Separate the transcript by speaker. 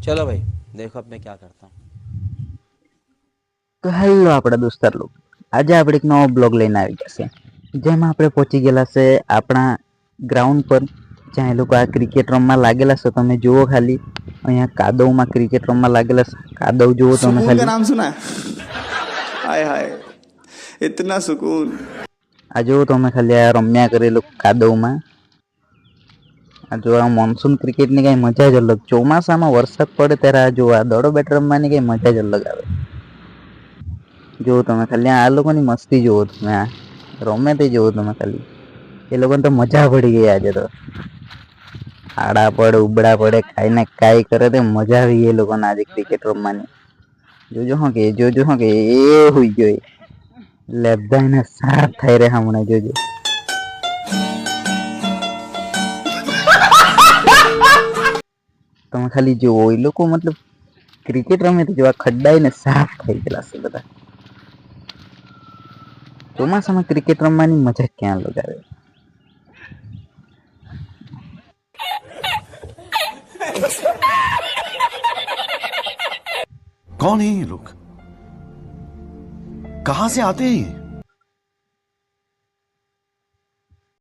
Speaker 1: चलो भाई, देखो अब मैं क्या करता हूँ।
Speaker 2: તો હેલો આપણા દોસ્તાર લોકો, આજે આપણે એક નવો બ્લોગ લઈને આવી ગયા છે, જેમાં આપણે પહોંચી ગયેલા છે આપણા ગ્રાઉન્ડ પર, જ્યાં એ લોકો આ ક્રિકેટ રમવા લાગેલા છે. તમે જુઓ ખાલી, અહીંયા કાદવમાં ક્રિકેટ રમવા લાગેલા છે. કાદવ જુઓ તમે
Speaker 3: सुकून का
Speaker 2: ખાલી.
Speaker 3: नाम सुना है? हाय हाय, इतना सुकून।
Speaker 2: આ જુઓ તમે ખાલી, આ રમ્યા કરે લોકો કાદવમાં. આ જો આ મોન્સૂન ક્રિકેટની કઈ મજા જ અલગ. ચોમાસામાં વરસાદ પડે ત્યારે આ જો આ દડો બેટ રમવાની કઈ મજા જ અલગ આવે. જો તમે ખાલી આ લોકોની મસ્તી જુઓ, તમે આ રમે તે જુઓ તમે ખાલી. એ લોકોને તો મજા પડી ગઈ આજે તો. આડા પડે ઉબડા પડે, કાઈ ને કાઈ કરે તે મજા આવી ગઈ એ લોકોને આજે ક્રિકેટ રમવાની. જોજો હો કે એ હુઈ ગયો, લેબદાઈને સાફ થઈ રહ્યા હમણાં જોજો. તમે ખાલી જુઓ, એ લોકો મતલબ ક્રિકેટ રમે તો જેવા ખड्डाઈને સાફ થઈ ગયેલા છે બધા. ચોમાસામાં ક્રિકેટ રમવાની મજા ક્યાં લગાવે.
Speaker 4: कौन है ये लोग? कहां से आते हैं ये?